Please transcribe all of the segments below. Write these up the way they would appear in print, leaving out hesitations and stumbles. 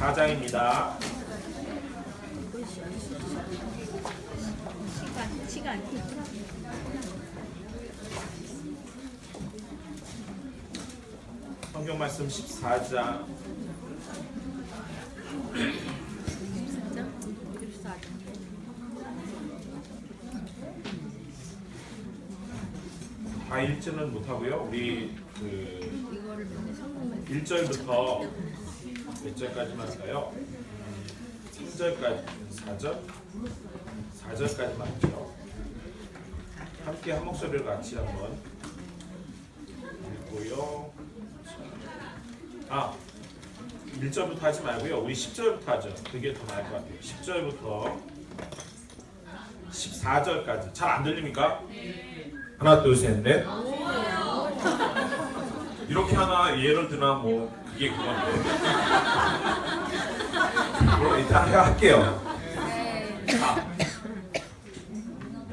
14장입니다. 시간. 성경 말씀 14장. 다 읽지는 못하고요. 우리 1절부터 몇 절까지만 할까요? 3절까지, 4절까지만 할게요. 함께 한 목소리를 같이 한번 읽고요. 1절부터 하지 말고요. 우리 10절부터 하죠. 그게 더 나을 것 같아요. 10절부터 14절까지. 잘 안 들립니까? 하나, 둘, 셋, 넷. 이렇게 하나 예를 들면 뭐 그게 그건데. 그럼 일단 할게요.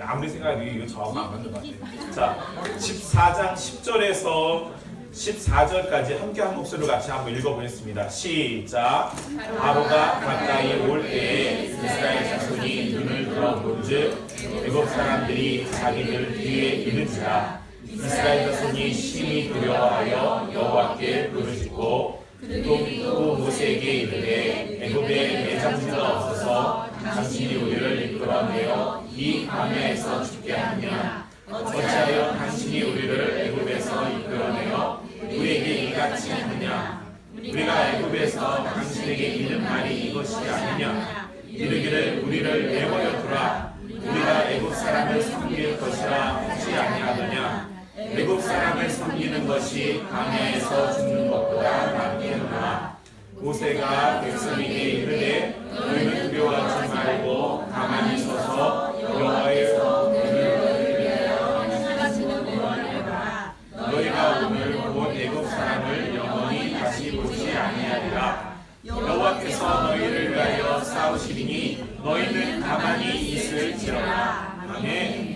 아무리 생각해도 이거 저하고 안 맞는 것 같아요. 자, 14장 10절에서 14절까지 함께 한 목소리로 같이 한번 읽어보겠습니다. 시작. 바로가 가까이 올 때에 이스라엘 자손이 눈을 들어 본즉 애굽 사람들이 자기들 뒤에 이르지라. 이스라엘 자손이 심히 두려워하여 여호와께 부르짖고 또 모세에게 이르되 애굽에 매장지가 없어서 당신이 우리를 이끌어내어 이 광야에서 죽게 하느냐. 어찌하여 당신이 우리를 애굽에서 이끌어내어 우리에게 이같이 하느냐. 우리가 애굽에서 당신에게 이른 말이 이것이 아니냐. 이르기를 우리를 내버려 두라. 우리가 애굽 사람을 섬길 것이라 하지 아니하느냐. 애굽 사람을 섬기는 것이 광야에서 죽는 것보다 낫겠노라. 모세가 백성에게 이르되 너희는 두려워하지 말고 가만히 서서 여호와의 문을 위하여 기도하라. 너희가 오늘 본 애굽 사람을 영원히 다시 보지 아니하리라. 여호와께서 너희를 위하여 싸우시리니 너희는 가만히 있을지어다. 아멘.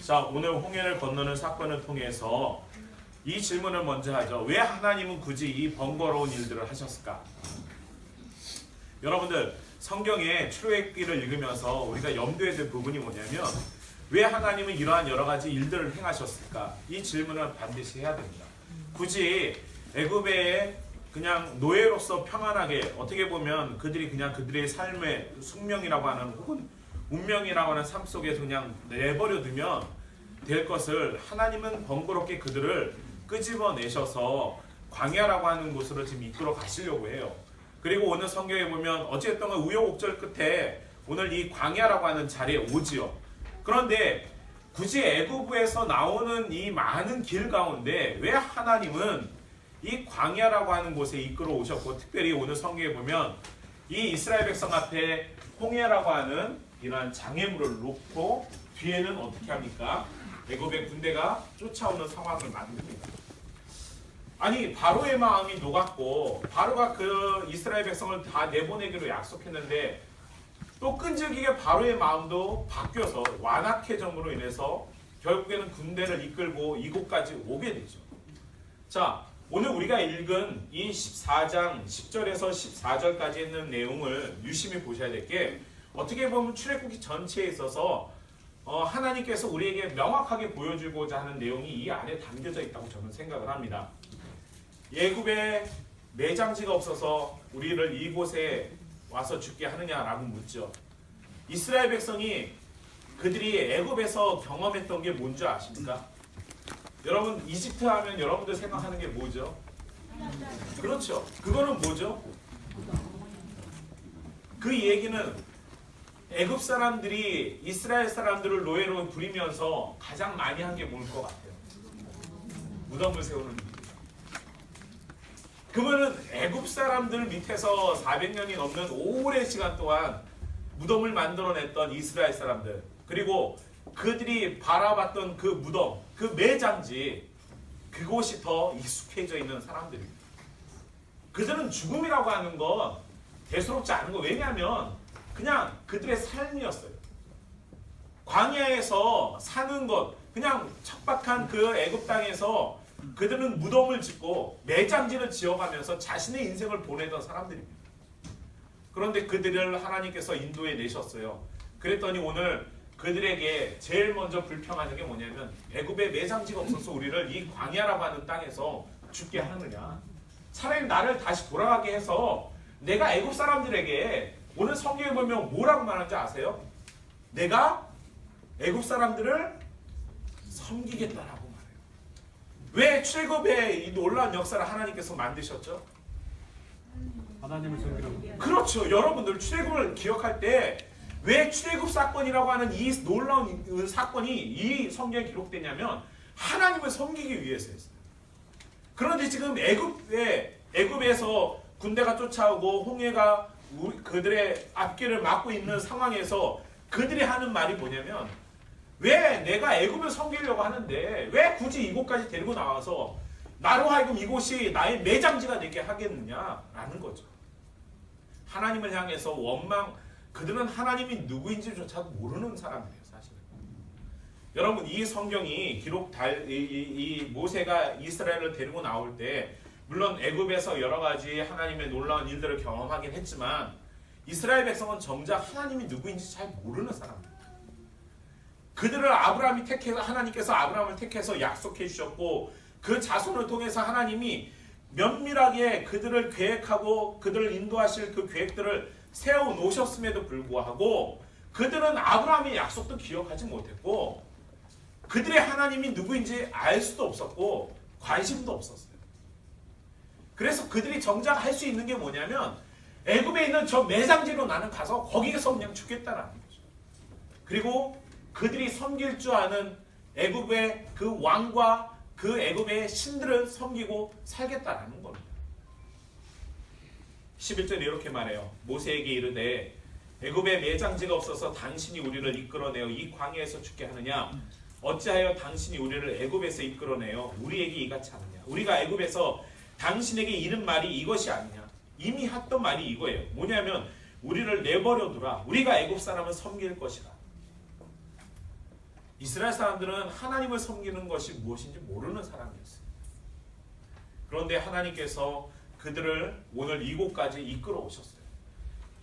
자, 오늘 홍해를 건너는 사건을 통해서 이 질문을 먼저 하죠. 왜 하나님은 굳이 이 번거로운 일들을 하셨을까? 여러분들, 성경의 출애굽기를 읽으면서 우리가 염두에 둔 부분이 뭐냐면 왜 하나님은 이러한 여러 가지 일들을 행하셨을까? 이 질문을 반드시 해야 됩니다. 굳이 애굽에 그냥 노예로서 평안하게, 어떻게 보면 그들이 그냥 그들의 삶의 숙명이라고 하는 혹은 운명이라고 하는 삶 속에서 그냥 내버려 두면 될 것을 하나님은 번거롭게 그들을 끄집어내셔서 광야라고 하는 곳으로 지금 이끌어 가시려고 해요. 그리고 오늘 성경에 보면 어쨌든 우여곡절 끝에 오늘 이 광야라고 하는 자리에 오지요. 그런데 굳이 애굽에서 나오는 이 많은 길 가운데 왜 하나님은 이 광야라고 하는 곳에 이끌어 오셨고, 특별히 오늘 성경에 보면 이 이스라엘 백성 앞에 홍해라고 하는 이러한 장애물을 놓고 뒤에는 어떻게 합니까? 애굽의 군대가 쫓아오는 상황을 만듭니다. 아니, 바로의 마음이 녹았고 바로가 그 이스라엘 백성을 다 내보내기로 약속했는데 또 끈질기게 바로의 마음도 바뀌어서 완악해짐으로 인해서 결국에는 군대를 이끌고 이곳까지 오게 되죠. 자, 오늘 우리가 읽은 이 14장 10절에서 14절까지 있는 내용을 유심히 보셔야 될 게, 어떻게 보면 출애굽기 전체에 있어서 하나님께서 우리에게 명확하게 보여주고자 하는 내용이 이 안에 담겨져 있다고 저는 생각을 합니다. 애굽에 매장지가 없어서 우리를 이곳에 와서 죽게 하느냐라고 묻죠. 이스라엘 백성이 그들이 애굽에서 경험했던 게 뭔지 아십니까? 여러분, 이집트 하면 여러분들 생각하는 게 뭐죠? 그렇죠. 그거는 뭐죠? 그 얘기는 애굽 사람들이 이스라엘 사람들을 노예로 부리면서 가장 많이 한 게 뭘 것 같아요? 무덤을 세우는 일. 그러면은 애굽 사람들 밑에서 400년이 넘는 오랜 시간 동안 무덤을 만들어냈던 이스라엘 사람들, 그리고 그들이 바라봤던 그 무덤, 그 매장지, 그곳이 더 익숙해져 있는 사람들입니다. 그들은 죽음이라고 하는 건 대수롭지 않은 거. 왜냐하면 그냥 그들의 삶이었어요. 광야에서 사는 것, 그냥 척박한 그 애굽 땅에서 그들은 무덤을 짓고 매장지를 지어가면서 자신의 인생을 보내던 사람들입니다. 그런데 그들을 하나님께서 인도해 내셨어요. 그랬더니 오늘 그들에게 제일 먼저 불평하는 게 뭐냐면 애굽에 매장지가 없어서 우리를 이 광야라고 하는 땅에서 죽게 하느냐. 차라리 나를 다시 돌아가게 해서 내가 애굽 사람들에게 오늘 성경에 보면 뭐라고 말하는지 아세요? 내가 애굽 사람들을 섬기겠다라고 말해요. 왜 출애굽의 이 놀라운 역사를 하나님께서 만드셨죠? 하나님을 섬기는. 그렇죠. 여러분들 출애굽을 기억할 때 왜 출애굽 사건이라고 하는 이 놀라운 사건이 이 성경에 기록되냐면 하나님을 섬기기 위해서였어요. 그런데 지금 애굽에서 군대가 쫓아오고 홍해가 그들의 앞길을 막고 있는 상황에서 그들이 하는 말이 뭐냐면 왜 내가 애굽을 섬기려고 하는데 왜 굳이 이곳까지 데리고 나와서 나로 하여금 이곳이 나의 매장지가 되게 하겠느냐라는 거죠. 하나님을 향해서 그들은 하나님이 누구인지조차도 모르는 사람이에요, 사실은. 여러분, 이 성경이 이 모세가 이스라엘을 데리고 나올 때 물론 애굽에서 여러 가지 하나님의 놀라운 일들을 경험하긴 했지만 이스라엘 백성은 정작 하나님이 누구인지 잘 모르는 사람입니다. 그들을 하나님께서 아브라함을 택해서 약속해 주셨고 그 자손을 통해서 하나님이 면밀하게 그들을 계획하고 그들을 인도하실 그 계획들을 세워 놓으셨음에도 불구하고 그들은 아브라함의 약속도 기억하지 못했고 그들의 하나님이 누구인지 알 수도 없었고 관심도 없었어요. 그래서 그들이 정작 할 수 있는 게 뭐냐면 애굽에 있는 저 매장지로 나는 가서 거기에서 그냥 죽겠다라는 거죠. 그리고 그들이 섬길 줄 아는 애굽의 그 왕과 그 애굽의 신들을 섬기고 살겠다라는 겁니다. 11절에 이렇게 말해요. 모세에게 이르되 애굽에 매장지가 없어서 당신이 우리를 이끌어내어 이 광야에서 죽게 하느냐. 어찌하여 당신이 우리를 애굽에서 이끌어내어 우리에게 이같이 하느냐. 우리가 애굽에서 당신에게 이른 말이 이것이 아니냐. 이미 했던 말이 이거예요. 뭐냐면 우리를 내버려 두라. 우리가 애굽 사람을 섬길 것이라. 이스라엘 사람들은 하나님을 섬기는 것이 무엇인지 모르는 사람이었어요. 그런데 하나님께서 그들을 오늘 이곳까지 이끌어 오셨어요.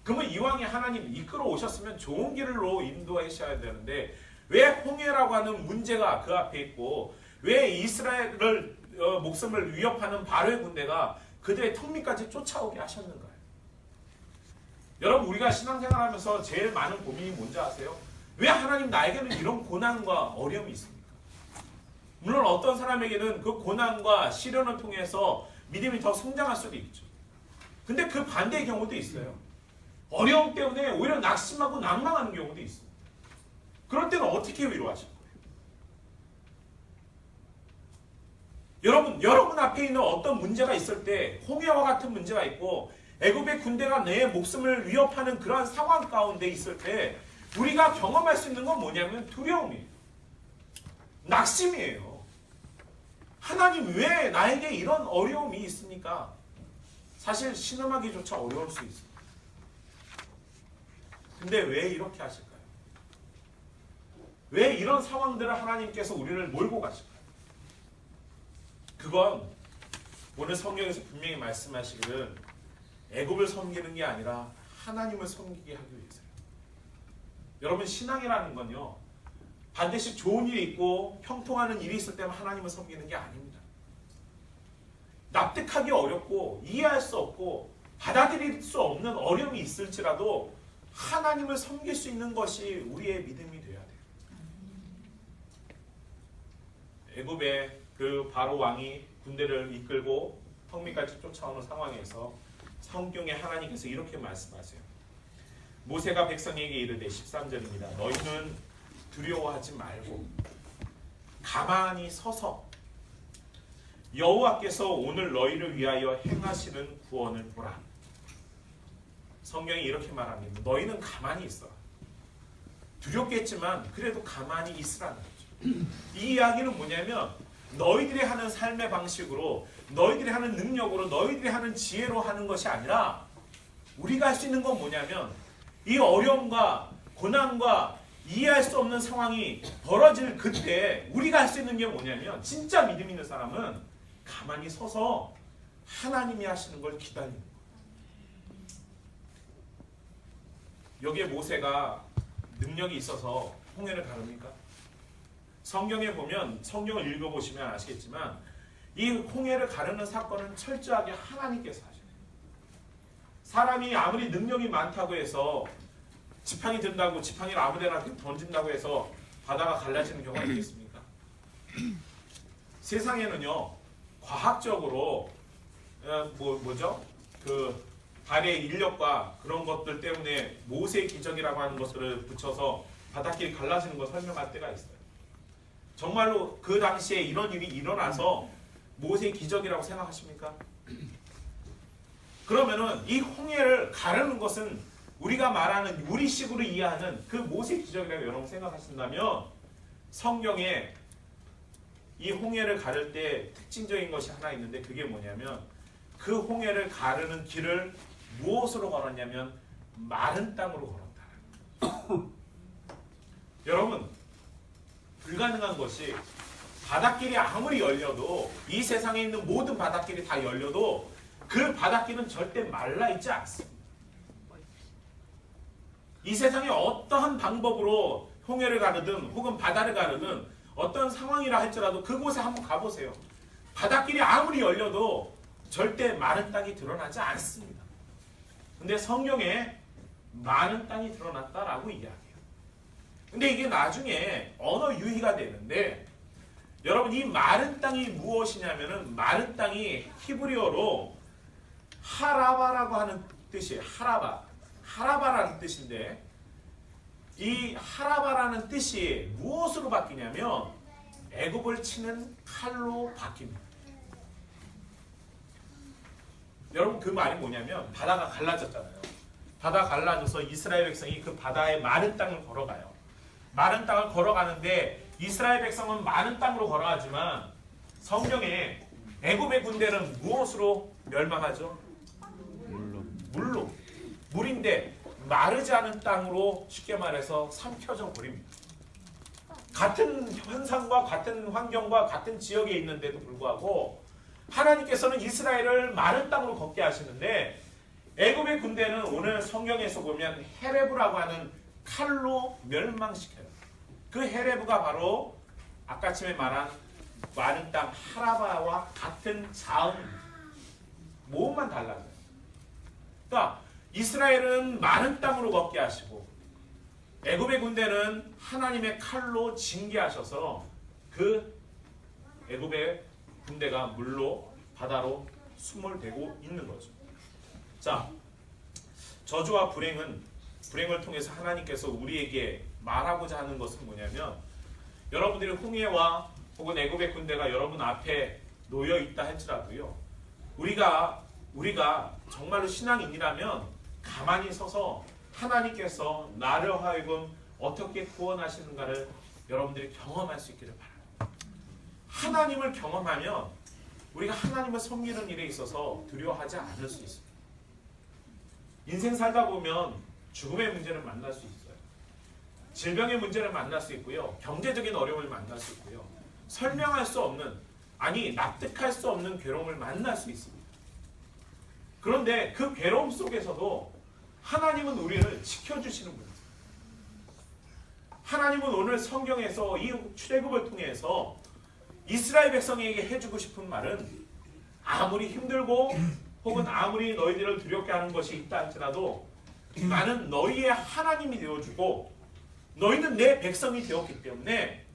그러면 이왕에 하나님 이끌어 오셨으면 좋은 길로 인도하셔야 되는데 왜 홍해라고 하는 문제가 그 앞에 있고 왜 이스라엘을 목숨을 위협하는 바로의 군대가 그들의 턱밑까지 쫓아오게 하셨는가요? 여러분, 우리가 신앙생활하면서 제일 많은 고민이 뭔지 아세요? 왜 하나님 나에게는 이런 고난과 어려움이 있습니까? 물론 어떤 사람에게는 그 고난과 시련을 통해서 믿음이 더 성장할 수도 있죠. 근데 그 반대의 경우도 있어요. 어려움 때문에 오히려 낙심하고 낭망하는 경우도 있어요. 그럴 때는 어떻게 위로하실 거예요? 여러분 앞에 있는 어떤 문제가 있을 때 홍해와 같은 문제가 있고 애굽의 군대가 내 목숨을 위협하는 그러한 상황 가운데 있을 때 우리가 경험할 수 있는 건 뭐냐면 두려움이에요. 낙심이에요. 하나님 왜 나에게 이런 어려움이 있습니까? 사실 신음하기조차 어려울 수 있어요. 근데 왜 이렇게 하실까요? 왜 이런 상황들을 하나님께서 우리를 몰고 가실까요? 그건 오늘 성경에서 분명히 말씀하시기를 애굽을 섬기는 게 아니라 하나님을 섬기게 하기 위해서요. 여러분, 신앙이라는 건요, 반드시 좋은 일이 있고 형통하는 일이 있을 때만 하나님을 섬기는 게 아닙니다. 납득하기 어렵고 이해할 수 없고 받아들일 수 없는 어려움이 있을지라도 하나님을 섬길 수 있는 것이 우리의 믿음이 되어야 돼요. 애굽의 그 바로 왕이 군대를 이끌고 턱밑까지 쫓아오는 상황에서 성경에 하나님께서 이렇게 말씀하세요. 모세가 백성에게 이르되 13절입니다. 너희는 두려워하지 말고 가만히 서서 여호와께서 오늘 너희를 위하여 행하시는 구원을 보라. 성경이 이렇게 말합니다. 너희는 가만히 있어. 두렵겠지만 그래도 가만히 있으라는 거죠. 이 이야기는 뭐냐면 너희들이 하는 삶의 방식으로, 너희들이 하는 능력으로, 너희들이 하는 지혜로 하는 것이 아니라 우리가 할 수 있는 건 뭐냐면 이 어려움과 고난과 이해할 수 없는 상황이 벌어질 그때 우리가 할 수 있는 게 뭐냐면, 진짜 믿음 있는 사람은 가만히 서서 하나님이 하시는 걸 기다리는 거예요. 여기에 모세가 능력이 있어서 홍해를 가릅니까? 성경에 보면, 성경을 읽어보시면 아시겠지만 이 홍해를 가르는 사건은 철저하게 하나님께서 하셔요. 사람이 아무리 능력이 많다고 해서 지팡이 든다고 지팡이를 아무데나 던진다고 해서 바다가 갈라지는 경우가 있겠습니까? 세상에는요, 과학적으로 그 달의 인력과 그런 것들 때문에 모세의 기적이라고 하는 것을 붙여서 바닷길이 갈라지는 걸 설명할 때가 있어요. 정말로 그 당시에 이런 일이 일어나서 모세의 기적이라고 생각하십니까? 그러면은 이 홍해를 가르는 것은 우리가 말하는 우리식으로 이해하는 그 모세의 기적이라고 여러분 생각하신다면, 성경에 이 홍해를 가를 때 특징적인 것이 하나 있는데, 그게 뭐냐면 그 홍해를 가르는 길을 무엇으로 걸었냐면 마른 땅으로 걸었다. 여러분, 불가능한 것이, 바닷길이 아무리 열려도, 이 세상에 있는 모든 바닷길이 다 열려도 그 바닷길은 절대 말라있지 않습니다. 이 세상에 어떠한 방법으로 홍해를 가르든 혹은 바다를 가르든 어떤 상황이라 할지라도 그곳에 한번 가보세요. 바닷길이 아무리 열려도 절대 마른 땅이 드러나지 않습니다. 근데 성경에 마른 땅이 드러났다라고 이야기해요. 근데 이게 나중에 언어 유희가 되는데, 여러분, 이 마른 땅이 무엇이냐면은, 마른 땅이 히브리어로 하라바라고 하는 뜻이에요. 하라바라는 뜻인데, 이 하라바라는 뜻이 무엇으로 바뀌냐면 애굽을 치는 칼로 바뀝니다. 여러분, 그 말이 뭐냐면, 바다가 갈라졌잖아요. 바다가 갈라져서 이스라엘 백성이 그 바다의 마른 땅을 걸어가요. 마른 땅을 걸어가는데 이스라엘 백성은 마른 땅으로 걸어가지만 성경에 애굽의 군대는 무엇으로 멸망하죠? 물로. 물인데 마르지 않은 땅으로 쉽게 말해서 삼켜져 버립니다. 같은 현상과 같은 환경과 같은 지역에 있는데도 불구하고 하나님께서는 이스라엘을 마른 땅으로 걷게 하시는데, 애굽의 군대는 오늘 성경에서 보면 헤레브라고 하는 칼로 멸망시켜요. 그 헤레브가 바로 아까쯤에 말한 마른 땅 하라바와 같은 자음, 모음만 달라져요. 그러니까 이스라엘은 마른 땅으로 걷게 하시고 애굽의 군대는 하나님의 칼로 징계하셔서 그 애굽의 군대가 물로, 바다로 숨을 대고 있는 거죠. 자, 저주와 불행을 통해서 하나님께서 우리에게 말하고자 하는 것은 뭐냐면, 여러분들이 홍해와 혹은 애굽의 군대가 여러분 앞에 놓여 있다 할지라도요, 우리가 정말로 신앙인이라면 가만히 서서 하나님께서 나를 하여금 어떻게 구원하시는가를 여러분들이 경험할 수 있기를 바랍니다. 하나님을 경험하면 우리가 하나님을 섬기는 일에 있어서 두려워하지 않을 수 있습니다. 인생 살다 보면 죽음의 문제를 만날 수 있어요. 질병의 문제를 만날 수 있고요. 경제적인 어려움을 만날 수 있고요. 설명할 수 없는, 아니 납득할 수 없는 괴로움을 만날 수 있습니다. 그런데 그 괴로움 속에서도 하나님은 우리를 지켜주시는 분이세요. 하나님은 오늘 성경에서 이 출애굽을 통해서 이스라엘 백성에게 해주고 싶은 말은, 아무리 힘들고 혹은 아무리 너희들을 두렵게 하는 것이 있다 할지라도 나는 너희의 하나님이 되어주고 너희는 내 백성이 되었기 때문에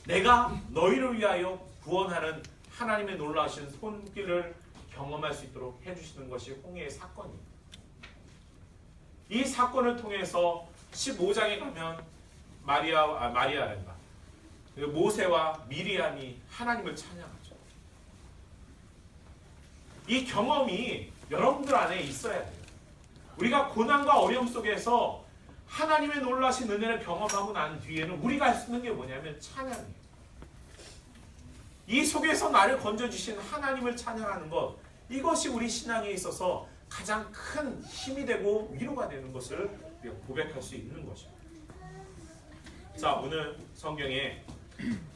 내가 너희를 위하여 구원하는 하나님의 놀라우신 손길을 경험할 수 있도록 해주시는 것이 홍해의 사건입니다. 이 사건을 통해서 15장에 가면 마리아란다. 모세와 미리암이 하나님을 찬양하죠. 이 경험이 여러분들 안에 있어야 돼요. 우리가 고난과 어려움 속에서 하나님의 놀라신 은혜를 경험하고 난 뒤에는 우리가 할 수 있는 게 뭐냐면 찬양이에요. 이 속에서 나를 건져주신 하나님을 찬양하는 것, 이것이 우리 신앙에 있어서 가장 큰 힘이 되고 위로가 되는 것을 우리가 고백할 수 있는 것입니다. 자, 오늘 성경에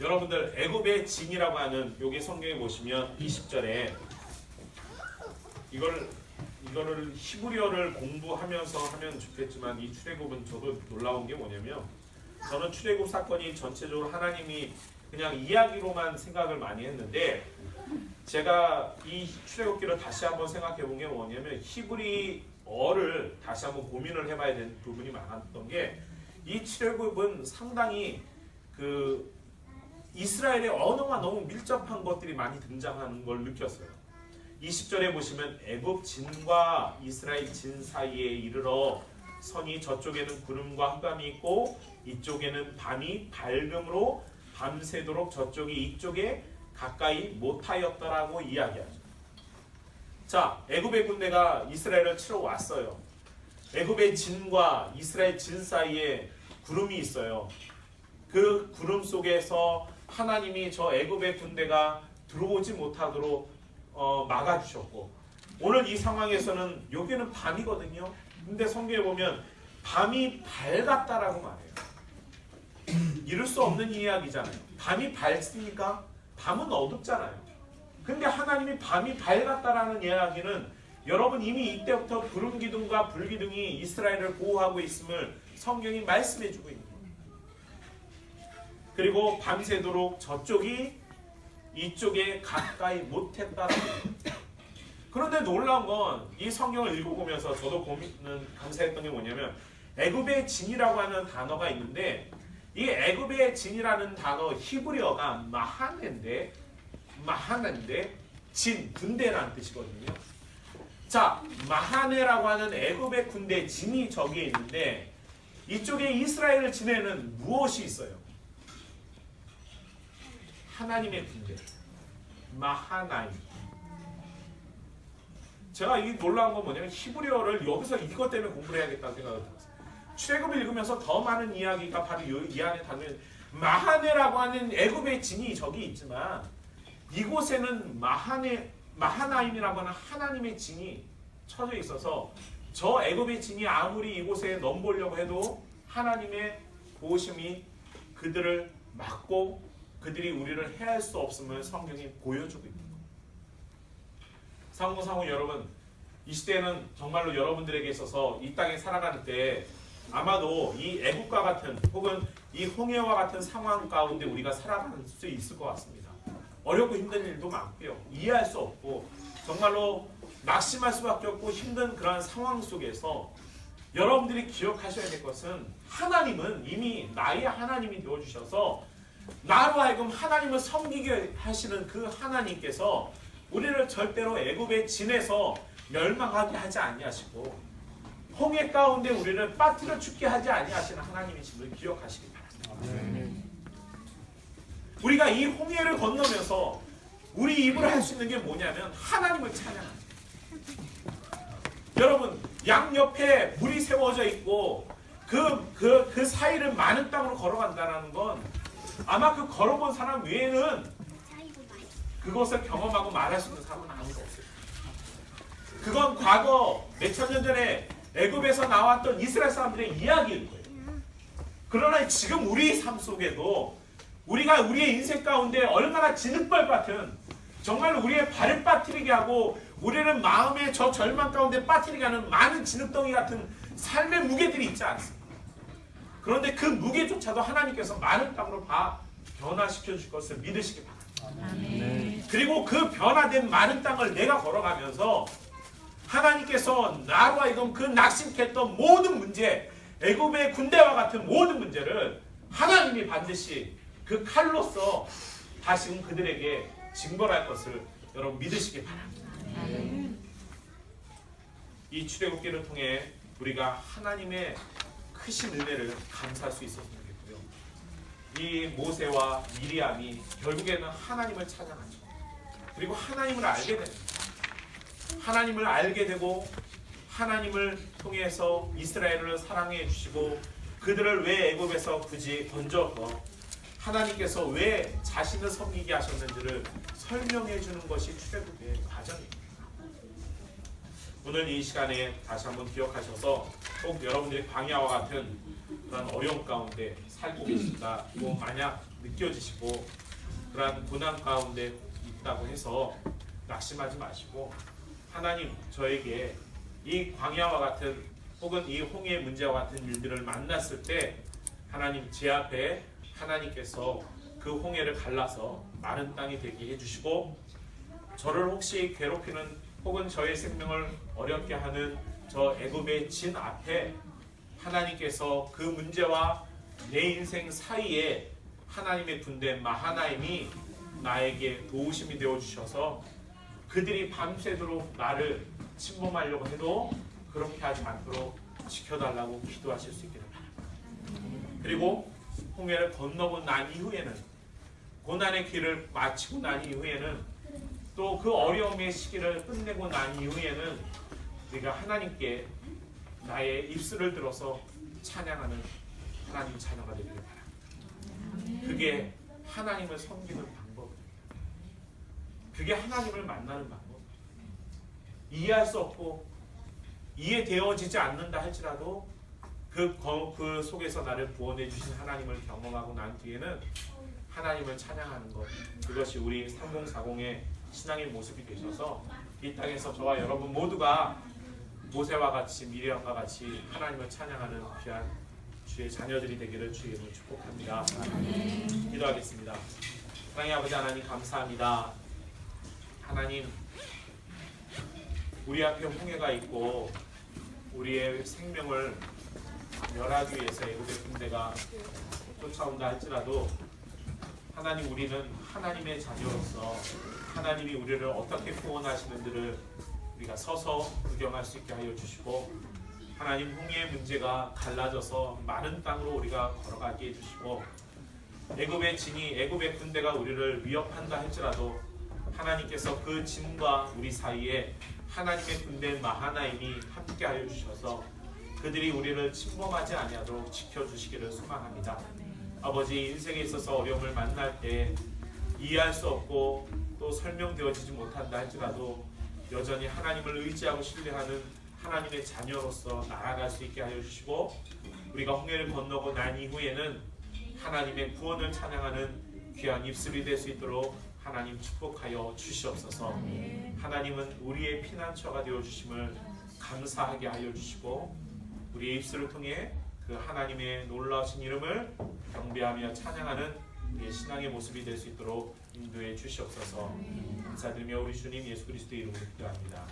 여러분들 애굽의 진이라고 하는 여기 성경에 보시면 20절에 이거를 히브리어를 공부하면서 하면 좋겠지만 이 출애굽은 저도 놀라운 게 뭐냐면 저는 출애굽 사건이 전체적으로 하나님이 그냥 이야기로만 생각을 많이 했는데 제가 이 출애굽기를 다시 한번 생각해 본 게 뭐냐면 히브리어를 다시 한번 고민을 해봐야 되는 부분이 많았던 게 이 출애굽은 상당히 그 이스라엘의 언어와 너무 밀접한 것들이 많이 등장하는 걸 느꼈어요. 20절에 보시면 애굽 진과 이스라엘 진 사이에 이르러 선이 저쪽에는 구름과 흑암이 있고 이쪽에는 밤이 밝음으로 밤새도록 저쪽이 이쪽에 가까이 못하였더라고 이야기하죠. 자, 애굽의 군대가 이스라엘을 치러 왔어요. 애굽의 진과 이스라엘 진 사이에 구름이 있어요. 그 구름 속에서 하나님이 저 애굽의 군대가 들어오지 못하도록 막아주셨고 오늘 이 상황에서는 여기는 밤이거든요. 근데 성경에 보면 밤이 밝았다라고 말해요. 이룰 수 없는 이야기잖아요. 밤이 밝습니까? 밤은 어둡잖아요. 근데 하나님이 밤이 밝았다라는 이야기는 여러분 이미 이때부터 구름 기둥과 불 기둥이 이스라엘을 보호하고 있음을 성경이 말씀해주고 있는 거예요. 그리고 밤새도록 저쪽이 이쪽에 가까이 못했다라는 거예요. 그런데 놀라운 건 이 성경을 읽어보면서 저도 감사했던 게 뭐냐면 애굽의 진이라고 하는 단어가 있는데 이 애굽의 진이라는 단어 히브리어가 마하네인데 진, 군대라는 뜻이거든요. 자, 마하네라고 하는 애굽의 군대 진이 저기에 있는데 이쪽에 이스라엘 진에는 무엇이 있어요? 하나님의 군대, 마하나임. 제가 이 놀라운 건 뭐냐면 히브리어를 여기서 이것 때문에 공부를 해야겠다는 생각을 들었어요. 출애굽을 읽으면서 더 많은 이야기가 바로 이 안에 담겨 마하네라고 하는 애굽의 진이 저기 있지만 이곳에는 마하나임이라고 하는 하나님의 진이 쳐져 있어서 저 애굽의 진이 아무리 이곳에 넘보려고 해도 하나님의 보호심이 그들을 막고 그들이 우리를 해할 수 없음을 성경이 보여주고 있는 거예요. 상무상무 여러분, 이 시대는 정말로 여러분들에게 있어서 이 땅에 살아가는 때 아마도 이 애국과 같은 혹은 이 홍해와 같은 상황 가운데 우리가 살아갈 수 있을 것 같습니다. 어렵고 힘든 일도 많고요. 이해할 수 없고 정말로 낙심할 수밖에 없고 힘든 그런 상황 속에서 여러분들이 기억하셔야 될 것은 하나님은 이미 나의 하나님이 되어주셔서 나로 하여금 하나님을 섬기게 하시는 그 하나님께서 우리를 절대로 애굽의 진에서 멸망하게 하지 아니하시고 홍해 가운데 우리를 빠뜨려 죽게 하지 아니하시는 하나님이심을 기억하시기 바랍니다. 우리가 이 홍해를 건너면서 우리 입으로 할 수 있는 게 뭐냐면 하나님을 찬양합니다. 여러분, 양옆에 물이 세워져 있고 그 사이를 많은 땅으로 걸어간다는 건 아마 그 걸어본 사람 외에는 그것을 경험하고 말할 수 있는 사람은 아무도 없어요. 그건 과거 몇천 년 전에 애굽에서 나왔던 이스라엘 사람들의 이야기일 거예요. 그러나 지금 우리 삶 속에도 우리가 우리의 인생 가운데 얼마나 진흙벌 같은 정말 우리의 발을 빠뜨리게 하고 우리는 마음의 저 절망 가운데 빠뜨리게 하는 많은 진흙덩이 같은 삶의 무게들이 있지 않습니까? 그런데 그 무게조차도 하나님께서 많은 땅으로 다 변화시켜 줄 것을 믿으시기 바랍니다. 아멘. 그리고 그 변화된 많은 땅을 내가 걸어가면서 하나님께서 나로 하여금 그 낙심했던 모든 문제, 애굽의 군대와 같은 모든 문제를 하나님이 반드시 그 칼로서 다시금 그들에게 징벌할 것을 여러분 믿으시기 바랍니다. 이 출애굽기를 통해 우리가 하나님의 크신 은혜를 감사할 수 있었으면 좋겠고요. 이 모세와 미리암이 결국에는 하나님을 찾아가죠. 그리고 하나님을 알게 됩니다. 하나님을 알게 되고 하나님을 통해서 이스라엘을 사랑해 주시고 그들을 왜 애굽에서 굳이 건져서 하나님께서 왜 자신을 섬기게 하셨는지를 설명해 주는 것이 출애굽의 과정입니다. 오늘 이 시간에 다시 한번 기억하셔서 혹 여러분들이 광야와 같은 그런 어려움 가운데 살고 계신다, 뭐 만약 느껴지시고 그러한 고난 가운데 있다고 해서 낙심하지 마시고, 하나님 저에게 이 광야와 같은 혹은 이 홍해 문제와 같은 일들을 만났을 때 하나님 제 앞에 하나님께서 그 홍해를 갈라서 마른 땅이 되게 해주시고, 저를 혹시 괴롭히는 혹은 저의 생명을 어렵게 하는 저 애굽의 진 앞에 하나님께서 그 문제와 내 인생 사이에 하나님의 군대 마하나임이 나에게 도우심이 되어 주셔서 그들이 밤새도록 나를 침범하려고 해도 그렇게 하지 않도록 지켜달라고 기도하실 수 있기를 바랍니다. 그리고 홍해를 건너고 난 이후에는, 고난의 길을 마치고 난 이후에는, 또 그 어려움의 시기를 끝내고 난 이후에는 우리가 하나님께 나의 입술을 들어서 찬양하는 하나님 자녀가 되기를 바랍니다. 그게 하나님을 섬기는 방법입니다. 그게 하나님을 만나는 방법. 이해할 수 없고 이해되어지지 않는다 할지라도 그 속에서 나를 구원해 주신 하나님을 경험하고 난 뒤에는 하나님을 찬양하는 것, 그것이 우리 3040의 신앙의 모습이 되셔서 이 땅에서 저와 여러분 모두가 모세와 같이 미리암과 같이 하나님을 찬양하는 귀한 주의 자녀들이 되기를 주의 이름으로 축복합니다. 기도하겠습니다. 사랑의 아버지 하나님, 감사합니다. 하나님, 우리 앞에 홍해가 있고 우리의 생명을 멸하기 위해서 애굽의 군대가 쫓아온다 할지라도 하나님, 우리는 하나님의 자녀로서 하나님이 우리를 어떻게 구원하시는지를 우리가 서서 구경할 수 있게 하여 주시고, 하나님 홍해의 문제가 갈라져서 마른 땅으로 우리가 걸어가게 해주시고, 애굽의 진이, 애굽의 군대가 우리를 위협한다 할지라도 하나님께서 그 진과 우리 사이에 하나님의 군대 마하나임이 함께 하여 주셔서 그들이 우리를 침범하지 아니하도록 지켜주시기를 소망합니다. 아버지, 인생에 있어서 어려움을 만날 때 이해할 수 없고 또 설명되어지지 못한다 할지라도 여전히 하나님을 의지하고 신뢰하는 하나님의 자녀로서 나아갈 수 있게 하여 주시고, 우리가 홍해를 건너고 난 이후에는 하나님의 구원을 찬양하는 귀한 입술이 될 수 있도록 하나님 축복하여 주시옵소서. 하나님은 우리의 피난처가 되어 주심을 감사하게 하여 주시고, 우리의 입술을 통해 그 하나님의 놀라우신 이름을 경배하며 찬양하는 우리의 신앙의 모습이 될 수 있도록 인도해 주시옵소서. 감사드리며 우리 주님 예수 그리스도의 이름으로 기도합니다.